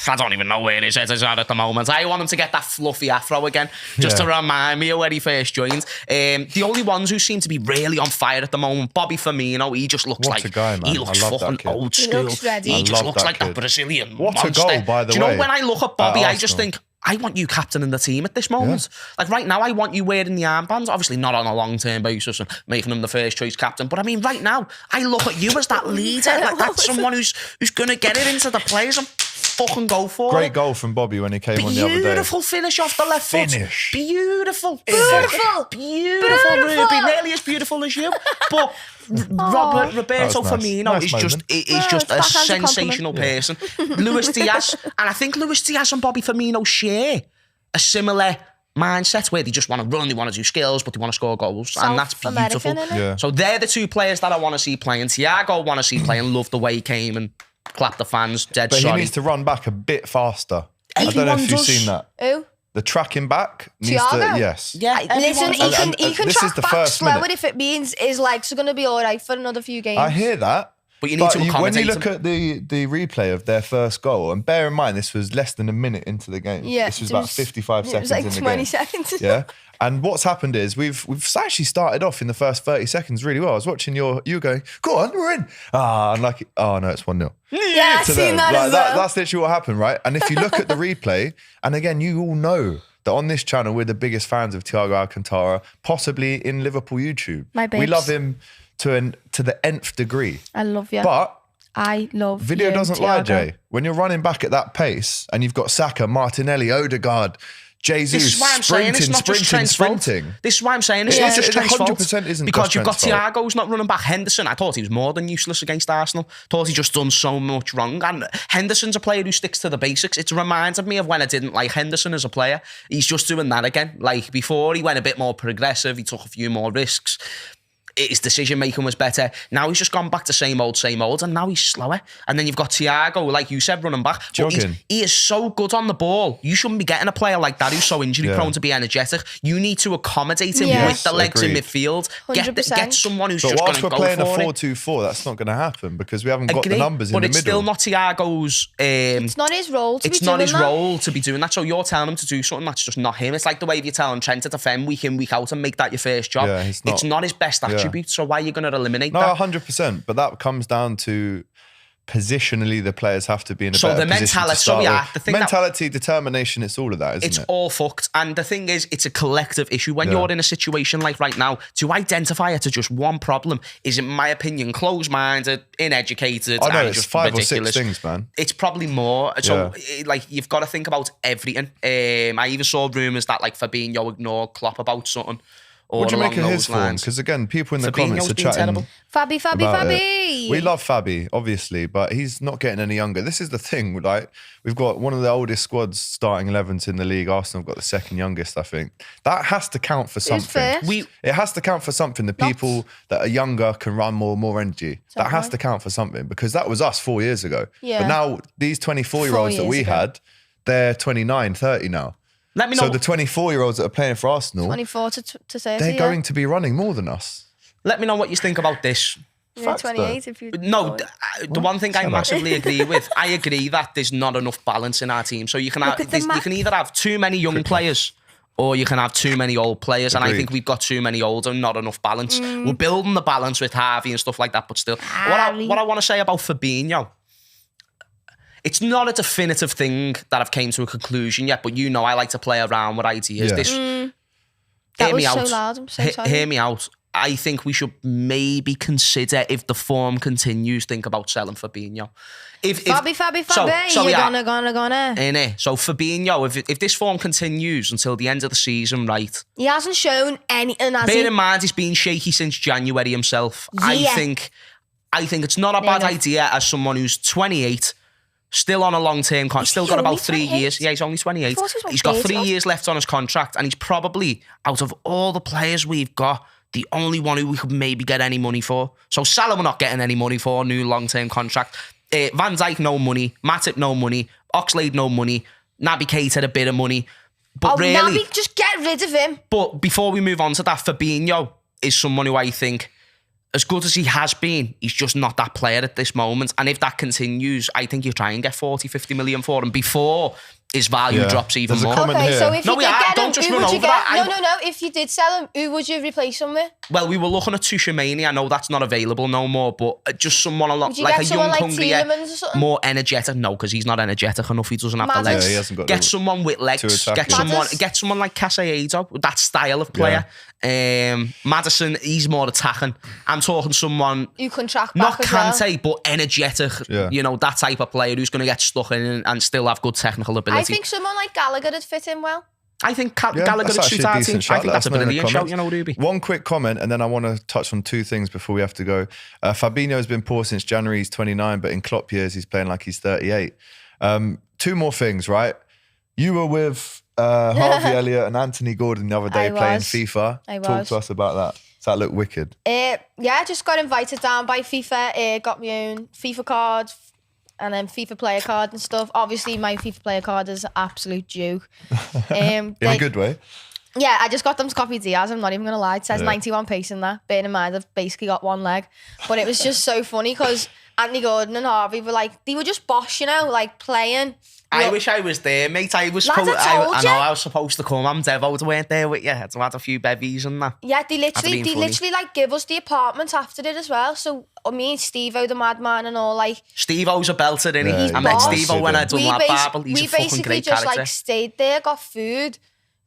I don't even know where his head is at the moment. I want him to get that fluffy afro again, just to remind me of when he first joined. The only ones who seem to be really on fire at the moment, Bobby Firmino, he just looks What a guy, man. he looks I love fucking that kid. old He school. looks ready. He just I love looks that like kid. that Brazilian What a monster. goal, by the Do you way, know, when I look at Bobby, at I just Arsenal. think, I want you captaining the team at this moment. Like right now, I want you wearing the armbands. Obviously not on a long-term basis and making him the first choice captain. But I mean, right now, I look at you as that leader. Like that's someone who's going to get it into the players and fucking go for Great it. goal from Bobby when he came on the other day. Beautiful finish off the left foot. Beautiful. Beautiful. Beautiful, Ruby. Nearly as beautiful as you. But Roberto That was nice. Firmino Nice is moment. just a it's backhanded sensational person. Luis Diaz, and I think Luis Diaz and Bobby Firmino share a similar mindset where they just want to run, they want to do skills, but they want to score goals, and that's South American, beautiful. innit? Yeah. So they're the two players that I want to see playing. Thiago want to see playing. Love the way he came and clapped the fans. Dead But sorry. he needs to run back a bit faster. I don't know Everyone if you've does. seen that. Who? The tracking back needs Thiago? to, yes. Yeah, Listen, he And can this track is the back first slower minute. if it means his legs are going to be all right for another few games. I hear that. But you need to when accommodate you look him. at the replay of their first goal, and bear in mind this was less than a minute into the game. Yeah, This was it about was- 55 It seconds was like in the 20 game. seconds. Yeah. And what's happened is we've actually started off in the first 30 seconds really well. I was watching you going, go on, we're in. I'm like, oh no, it's 1-0. Yeah, I've to seen them. that Like, as well. That's literally what happened, right? And if you look at the replay, and again, you all know that on this channel, we're the biggest fans of Thiago Alcantara, possibly in Liverpool YouTube. My We babes. love him to the nth degree. I love you. But I love video you, doesn't lie, Thiago. Jay. When you're running back at that pace and you've got Saka, Martinelli, Odegaard, Jesus This is why I'm saying it's not just Trent's fault. This is why I'm saying it's Yeah, not just it Trent's fault. 100% isn't Because just you've got Trent's fault. Thiago's not running back. Henderson, I thought he was more than useless against Arsenal. Thought he just done so much wrong. And Henderson's a player who sticks to the basics. It reminds me of when I didn't like Henderson as a player. He's just doing that again. Like before, he went a bit more progressive. He took a few more risks. His decision making was better. Now he's just gone back to same old, and now he's slower. And then you've got Thiago, like you said, running back. But Jogging. he is so good on the ball. You shouldn't be getting a player like that who's so injury prone to be energetic. You need to accommodate him Yes. with the legs Agreed. in midfield. Get 100%. someone who's But just going whilst to we're go playing a for it. 4-2-4, that's not going to happen because we haven't got the Agree, numbers in but the it's middle. still not Thiago's. It's not his role to be It's doing not his that. role to be doing that. So you're telling him to do something that's just not him. It's like the way you're telling Trent to defend week in, week out and make that your first job. Yeah, it's not his best attribute. So why are you going to eliminate No, that? 100%. But that comes down to positionally, the players have to be in a So better the position mentality- to start so yeah, with. the thing that- mentality, determination, it's all of that, isn't It's it? all fucked. And the thing is, it's a collective issue. When you're in a situation like right now, to identify it to just one problem is, in my opinion, closed-minded, uneducated, I know, and it's just 5 ridiculous. or 6 things, man. It's probably more. So, like, you've got to think about everything. I even saw rumours that, like, Fabinho ignored Klopp about something. Or What do you make of along his those form? lines. Because again, people in the Fabinho's comments are been chatting terrible. Fabi. about it. We love Fabi, obviously, but he's not getting any younger. This is the thing, like, we've got one of the oldest squads starting 11s in the league. Arsenal have got the second youngest, I think. That has to count for something. first? It has to count for something. The people that are younger can run more energy. That has to count for something because that was us 4 years ago. Yeah. But now these 24-year-olds that 4 we years ago. had, they're 29, 30 now. Let me know. So the 24-year-olds that are playing for Arsenal, 24 to 30. they're yeah. going to be running more than us. Let me know what you think about this. You're Facts, 28 if you. No, the one thing I massively agree with, I agree that there's not enough balance in our team. So you can Look at the you map. can either have too many young players or you can have too many old players. And I Agreed. think we've got too many old and not enough balance. We're building the balance with Harvey and stuff like that, but still. Harvey. What I want to say about Fabinho, it's not a definitive thing that I've came to a conclusion yet, but you know I like to play around with ideas. Yeah. This, That hear was me so out. loud. I'm so sorry. Hear me out. I think we should maybe consider, if the form continues, think about selling Fabinho. Fabi. So You're yeah, gonna. innit? So Fabinho, if this form continues until the end of the season, right? He hasn't shown anything, has Bear he? in mind, he's been shaky since January himself. Yeah. I think it's not a bad idea as someone who's 28, still on a long-term contract, still he got only about 3 28? years. Yeah, he's only 28. I thought he was about He's got 30 3 odd. years left on his contract, and he's probably, out of all the players we've got, the only one who we could maybe get any money for. So Salah, we're not getting any money for, new long-term contract. Van Dijk, no money. Matip, no money. Oxlade, no money. Naby Keita, a bit of money. But really, Naby, just get rid of him. but before we move on to that, Fabinho is someone who I think as good as he has been, he's just not that player at this moment. And if that continues, I think you try and get 40, 50 million for him before his value drops even more. Okay, so if you did get him, just who run would you over get? that. No. If you did sell him, who would you replace him with? Well, we were looking at Tuchemani. I know that's not available no more, but just someone a lot like a young, hungrier, more energetic. No, because he's not energetic enough. He doesn't have the legs. Yeah, he hasn't got get someone with legs. Get someone like Casado with that style of player. Maddison, he's more attacking. I'm talking someone who can track back not Kante, but energetic. You know, that type of player who's going to get stuck in and still have good technical ability. I think someone like Gallagher would fit in well. I think Gallagher would suit our team. I think that's a brilliant shout, you know, Ruby. One quick comment, and then I want to touch on two things before we have to go. Fabinho's been poor since January. He's 29, but in Klopp years, he's playing like he's 38. Two more things, right? You were with Harvey Elliott and Anthony Gordon the other day playing FIFA. Talk to us about that. Does that look wicked? Yeah, I just got invited down by FIFA. Got my own FIFA card and then FIFA player card and stuff. Obviously, my FIFA player card is an absolute joke. In a good way. Yeah, I just got them to copy Diaz. I'm not even going to lie. It says 91 pace in that. Bearing in mind, I've basically got one leg. But it was just so funny because Anthony Gordon and Harvey were like, they were just boss, you know, like playing. I wish I was there, mate. I know I was supposed to come. I'm Devo, weren't there with you. I had a few bevies and that. Yeah, they literally like give us the apartment after it as well. So me and Steve-O, the madman and all, like... Steve-O's a belter, isn't he? I met Steve-O when I done Lab Babel. He's a fucking great character. We basically just like stayed there, got food,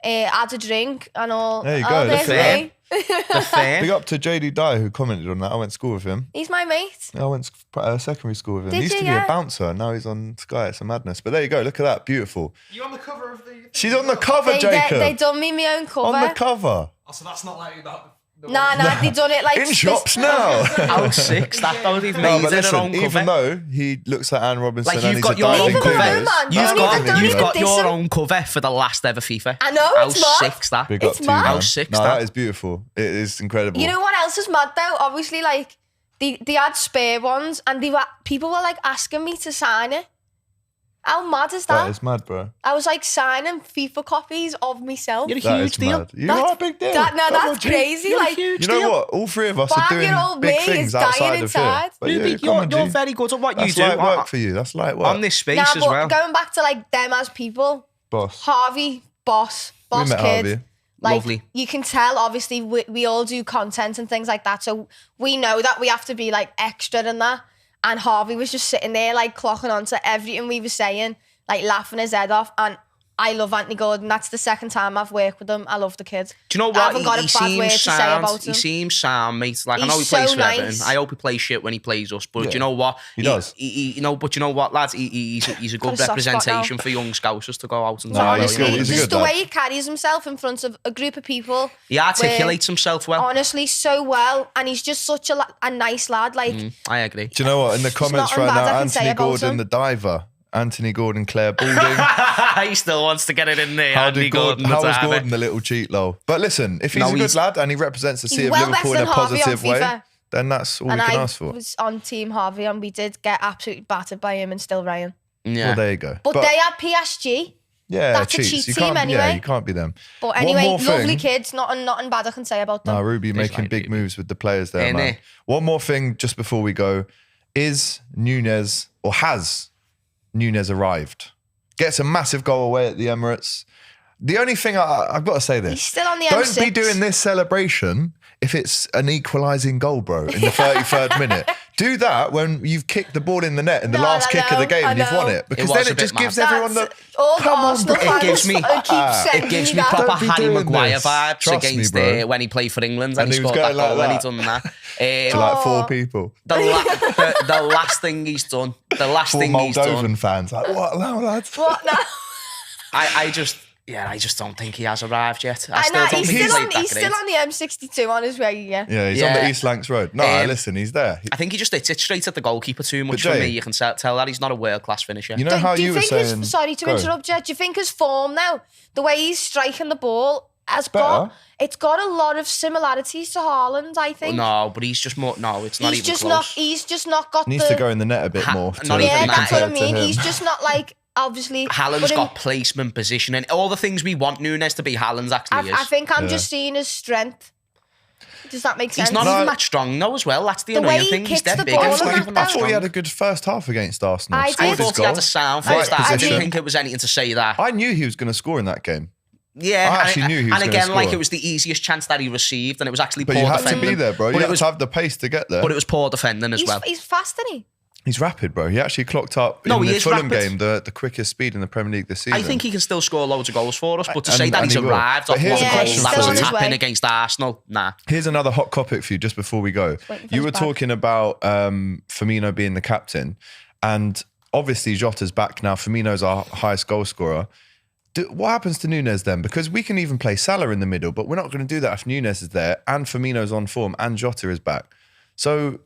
had a drink and all. There you go. There's me. Big up to JD Dye who commented on that. I went to school with him. He's my mate. I went to secondary school with him. He used to be a bouncer. Now he's on Sky. It's a madness. But there you go. Look at that. Beautiful. You on the cover of the... She's on the cover, Jacob. They done me my own cover. On the cover. Oh, so that's not like that... Nah, they done it like... In shops now. How sick that though. They've made their own cover. Even though he looks like Anne Robinson like and you've got your own cover. You've got your own cover for the last ever FIFA. I know, it's mad. How sick's that? It's mad. How sick's that? That is beautiful. It is incredible. You know what else is mad though? Obviously, like, they had spare ones and people were like asking me to sign it. How mad is that? That is mad, bro. I was like signing FIFA copies of myself. You're a huge deal. You are a big deal. That's crazy. You're like, a huge you know deal. what? All three of us are doing big things outside of here. Ruby, you're very good at what you do. That's light work for you. That's light work. On this space as well. Going back to like them as people. Boss. Harvey, boss We met kid. Harvey. Like, lovely. You can tell, obviously, we all do content and things like that. So we know that we have to be like extra than that. And Harvey was just sitting there like clocking on to everything we were saying, like laughing his head off. And I love Anthony Gordon. That's the second time I've worked with him. I love the kid. Do you know what? I haven't got a bad word to say about him. He seems sound, mate. Like, I know he He's plays so for Everton. nice. I hope he plays shit when he plays us. But do you know what? He does. But you know what, lads? He's a good Got a soft spot representation for young Scousers to go out and Honestly, he's a just good the lad. way he carries himself in front of a group of people. He articulates himself well. Honestly, so well. And he's just such a nice lad. Like, I agree. Do you know what? In the comments nothing right bad I now, can say Anthony about Gordon, him. the diver. Anthony Gordon, Claire Balding. He still wants to get it in there. How Andy was Gordon the little cheat low? But listen, if he's a good lad and he represents the sea of Liverpool in a positive way, then that's all we can ask for. I was on Team Harvey and we did get absolutely battered by him and still Ryan. Yeah. Well, there you go. But they had PSG. Yeah, that's cheats. a cheat You team can't, anyway. Yeah, you can't be them. But anyway, lovely kids. Nothing bad I can say about them. Ruby making big moves with the players there, man. One more thing just before we go. Is Nunez, or has Nunez arrived? Gets a massive goal away at the Emirates. The only thing I've got to say this. He's still on the Don't M6. be doing this celebration if it's an equalising goal, bro, in the 33rd minute. Do that when you've kicked the ball in the net in the last kick of the game and you've won it. Because then it just gives everyone the... Come on, bro. It gives me proper Harry Maguire vibes against when he played for England and he scored that goal when he done that. To like 4 people. The last thing he's done. The last thing he's done. 4 Moldovan fans. Like, what now, lads? What now? I just don't think he has arrived yet. He's still on the M62 on his way, yeah. Yeah, he's on the East Lancs Road. No, listen, he's there. I think he just hits it straight at the goalkeeper too much for me. You can tell that he's not a world-class finisher. You know how you were saying... Sorry to interrupt you. Do you think his form now, the way he's striking the ball, it's got a lot of similarities to Haaland, I think. No, but he's just more... No, it's not even close. He's just not got Needs to go in the net a bit more. Yeah, that's what I mean. He's just not like... Obviously, Haaland's got placement, positioning, all the things we want Nunez to be. Haaland's actually is. I think I'm just seeing his strength. Does that make sense? He's not even that strong, no, as well. That's the annoying thing. He's dead big. I thought he had a good first half against Arsenal. I thought he had a sound first half. I didn't think it was anything to say that. I knew he was going to score in that game. Yeah, I actually knew he was and again, like it was the easiest chance that he received, and it was actually but poor you had defending. to be there, bro. You had to have the pace to get there. But it was poor defending as well. He's fast, isn't he? He's rapid, bro. He actually clocked up in the Fulham game the quickest speed in the Premier League this season. I think he can still score loads of goals for us, but to say that he's arrived off one goal that was a tap-in against Arsenal, nah. Here's another hot topic for you just before we go. You were talking about Firmino being the captain, and obviously Jota's back now. Firmino's our highest goal scorer. What happens to Nunez then? Because we can even play Salah in the middle, but we're not going to do that if Nunez is there and Firmino's on form and Jota is back. So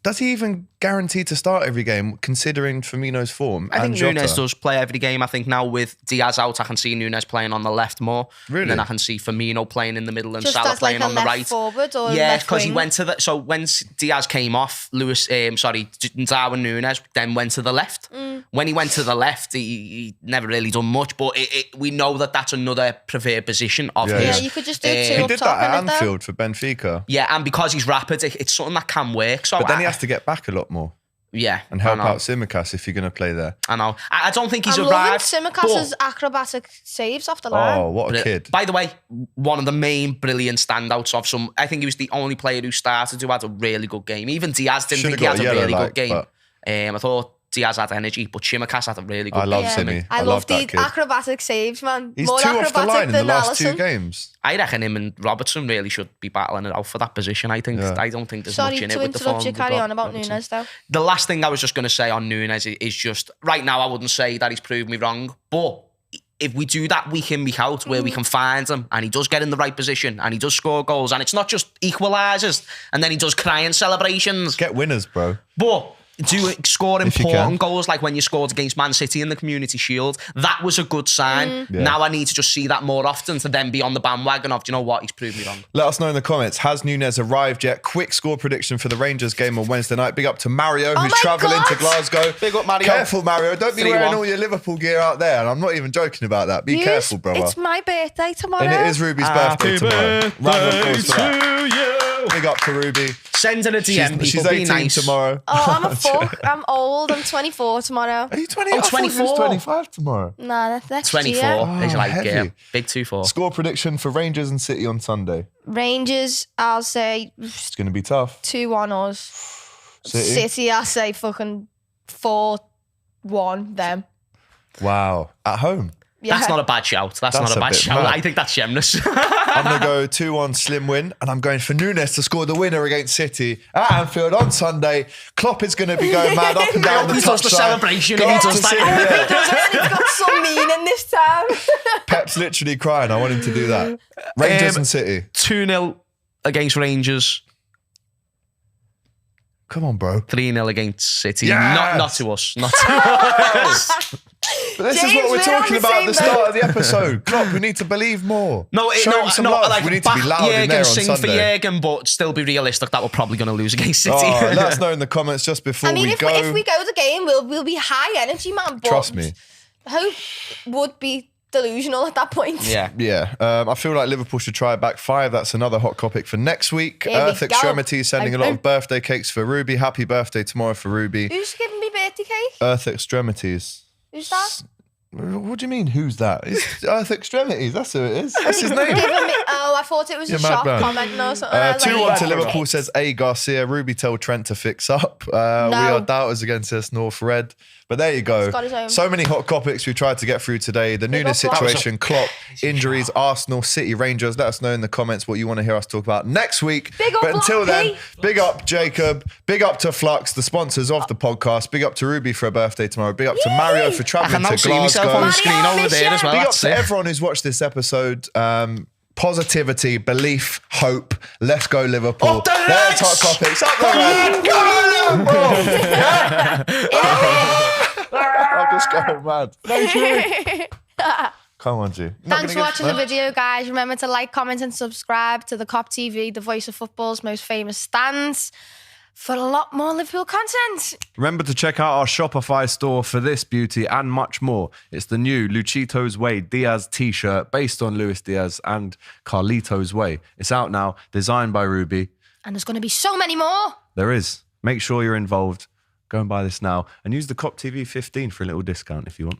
does he even guarantee to start every game considering Firmino's form? I think Nunez does play every game. I think now with Diaz out, I can see Nunez playing on the left more. Really? And then I can see Firmino playing in the middle and Just Salah playing like on the right. Forward or yeah, because he went to the... So when Diaz came off, Darwin Nunez then went to the left. When he went to the left, he never really done much, but we know that that's another preferred position of his. Yeah, you could just do two up top. He did that at Anfield for Benfica. Yeah, and because he's rapid, it's something that can work. So but then he has to get back a lot more. Yeah. And help out Tsimikas if you're going to play there. I know. I don't think he's I'm arrived. loving Tsimikas' acrobatic saves off the line. Oh, what a kid. By the way, one of the main brilliant standouts of some... I think he was the only player who started who had a really good game. Even Diaz didn't think he had a really good game. I thought Diaz had energy, but Tsimikas had a really good game. I love Simi. I love the acrobatic saves, man. He's more 2 off the line in the last Allison. 2 games. I reckon him and Robertson really should be battling it out for that position. I don't think there's much in it with the form. Sorry to interrupt you, carry on about Nunez though. The last thing I was just going to say on Nunez is just, right now I wouldn't say that he's proved me wrong, but if we do that week in, week out, where we can find him and he does get in the right position and he does score goals and it's not just equalisers and then he does crying celebrations. Get winners, bro. But score important goals like when you scored against Man City in the Community Shield, that was a good sign. Now I need to just see that more often to then be on the bandwagon of, do you know what, he's proved me wrong. Let us know in the comments, has Nunez arrived yet? Quick score prediction for the Rangers game on Wednesday night. Big up to Mario, who's travelling to Glasgow. Big up, Mario. Careful, Mario. Don't be wearing all your Liverpool gear out there. And I'm not even joking about that. Be careful, brother. It's my birthday tomorrow. And it is Ruby's birthday tomorrow. Round of applause for that. Big up to Ruby. Send her a DM, people. She's 18 nice. tomorrow. Oh, I'm a fuck. I'm old. I'm 24 tomorrow. Are you 20? Oh, 24. 25 tomorrow. Nah, that's 24. He's like, heavy. big 2-4. Score prediction for Rangers and City on Sunday. Rangers, I'll say It's going to be tough. 2-1 us. City, I'll say fucking 4-1 them. Wow. At home. Yeah. That's not a bad shout. That's not a bad shout. Mad. I think that's shameless. I'm going to go 2-1 slim win, and I'm going for Nunez to score the winner against City at Anfield on Sunday. Klopp is going to be going mad up and down the touchline. He does the celebration. He does that. It's got some meaning this time. Pep's literally crying. I want him to do that. Rangers and City. 2-0 against Rangers. Come on, bro. 3-0 against City. Yes! Not to us. Not to us. But this is what we're talking about at the start of the episode. Klopp, we need to believe more. Show him some love. Like, we need to be loud in there on sing Sunday. for Jurgen, but still be realistic that we're probably going to lose against City. Oh, let us know in the comments just before we go. If we go the game, we'll be high energy, man. But trust me. Hope would be delusional at that point. Yeah. I feel like Liverpool should try it back 5. That's another hot topic for next week. Earth Extremities sending a lot of birthday cakes for Ruby. Happy birthday tomorrow for Ruby. Who's giving me birthday cake? Earth Extremities. Who's that? What do you mean, who's that? It's Earth Extremities. That's who it is. That's his name. I thought it was a shop comment or something. 2-1 to Liverpool, says A. Garcia. Ruby told Trent to fix up. We are doubters against us, North Red. But there you go. So many hot topics we've tried to get through today. The Nunez situation, Klopp, injuries, Arsenal, City, Rangers. Let us know in the comments what you want to hear us talk about next week. But until then, big up Jacob. Big up to Flux, the sponsors of the podcast. Big up to Ruby for her birthday tomorrow. Big up to Mario for travelling to Glasgow. On the screen over there as well. Big up to everyone who's watched this episode. Positivity, belief, hope. Let's go Liverpool. There's hot topics. Up the Liverpool. I'm just going mad. No, come on, G. Thanks for watching the video, guys. Remember to like, comment, and subscribe to the Kop TV, the voice of football's most famous stands. for a lot more Liverpool content. Remember to check out our Shopify store for this beauty and much more. It's the new Luchito's Way Diaz t-shirt based on Luis Diaz and Carlito's Way. It's out now, designed by Rubi. And there's going to be so many more. There is. Make sure you're involved. Go and buy this now and use the Kop TV 15 for a little discount if you want.